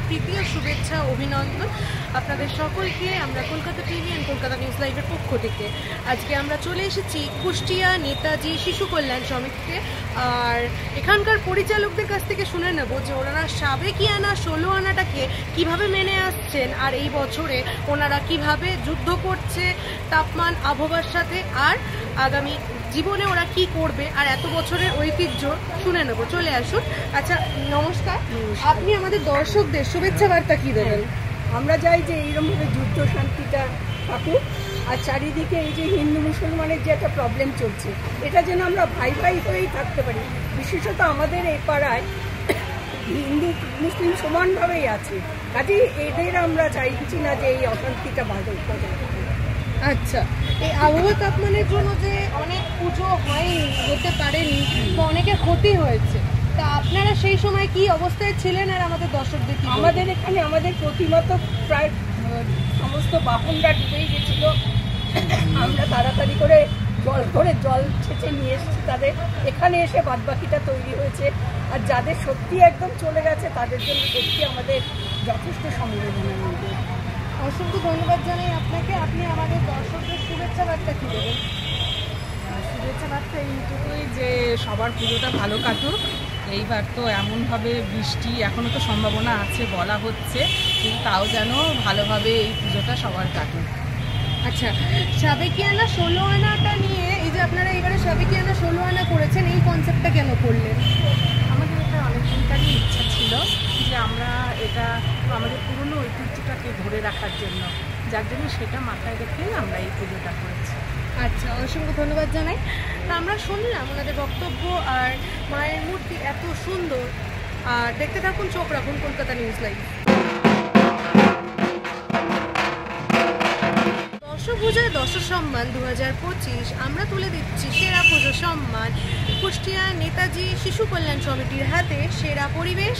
প্রীতি ও শুভেচ্ছা অভিনন্দন আপনাদের সকলকে। আমরা Kolkata TV and Kolkata news লাইভের পক্ষ থেকে আজকে আমরা চলে এসেছি কুষ্টিয়া নেতাজি শিশু কল্যাণ সমিতিতে। আর এখানকার পরিচালকদের কাছ থেকে শুনে নেব যে ওনারা সাবেকিয়ানা 16 আনাটাকে কিভাবে মেনে আসছেন, আর এই বছরে ওনারা কিভাবে যুদ্ধ করছে তাপমান আবহাওয়ার সাথে, আর আগামী জীবনে ওরা কি করবে, আর এত বছরের ঐতিহ্য শুনে নেব। চলে আসুন। আচ্ছা, নমস্কার। আপনি আমাদের দর্শকদের শুভেচ্ছা বার্তা কি দেবেন? আমরা চাই যে এইরকমভাবে যুদ্ধ শান্তিটা থাকুক, আর চারিদিকে এই যে হিন্দু মুসলমানের যে একটা প্রবলেম চলছে, এটা যেন আমরা ভাই ভাই হয়েই থাকতে পারি। বিশেষত আমাদের এই পাড়ায় হিন্দু মুসলিম সমানভাবেই আছে, কাজেই এদের আমরা চাইছি না যে এই অশান্তিটা বাধা। আচ্ছা, এই আবহাওয়া তাপমানের জন্য যে অনেক পুজো হয়নি, হতে পারেনি বা অনেকের ক্ষতি হয়েছে, তা আপনারা সেই সময় কি অবস্থায় ছিলেন আর আমাদের দর্শকদের কি? আমাদের এখানে আমাদের প্রতিমত প্রায় সমস্ত বাহনরা ডুবেই গেছিল। আমরা তাড়াতাড়ি করে জল ছেঁচে নিয়ে এসেছি তাদের, এখানে এসে বাদবাকিটা তৈরি হয়েছে। আর যাদের সত্যি একদম চলে গেছে তাদের জন্য সত্যি আমাদের যথেষ্ট সমবেদনা মিলবে। অসংখ্য ধন্যবাদ জানাই আপনাকে। আপনি আমাদের দর্শকদের শুভেচ্ছা বার্তা কি দেবেন? শুভেচ্ছা বার্তা এইটুকুই যে সবার পুজোটা ভালো কাটুক। এইবার তো এমনভাবে বৃষ্টি এখনও তো সম্ভাবনা আছে বলা হচ্ছে, কিন্তু তাও যেন ভালোভাবে এই পুজোটা সবার কাটুক। আচ্ছা, সাবেকিয়ানা 16 আনাটা নিয়ে, এই যে আপনারা এবারে সাবেকিয়ানা 16 আনা করেছেন, এই কনসেপ্টটা কেন করলেন? আমাদের এটা অনেক দিনকারই ইচ্ছা ছিল যে আমরা এটা আমাদের পুরনো ঐতিহ্যটাকে ধরে রাখার জন্য, যার জন্য সেটা মাথায় রেখেই আমরা এই পুজোটা করেছি। আচ্ছা, অসংখ্য ধন্যবাদ জানাই। তা আমরা শুনলাম ওনাদের বক্তব্য, আর মায়ের মূর্তি এত সুন্দর। আর দেখতে থাকুন, চোখ রাখুন কলকাতা নিউজ লাইভ। দশভূজায় দশ সম্মান 2025 আমরা তুলে দিচ্ছি সেরা পুজো সম্মান কুষ্টিয়া নেতাজি শিশু কল্যাণ সমিতির হাতে। সেরা পরিবেশ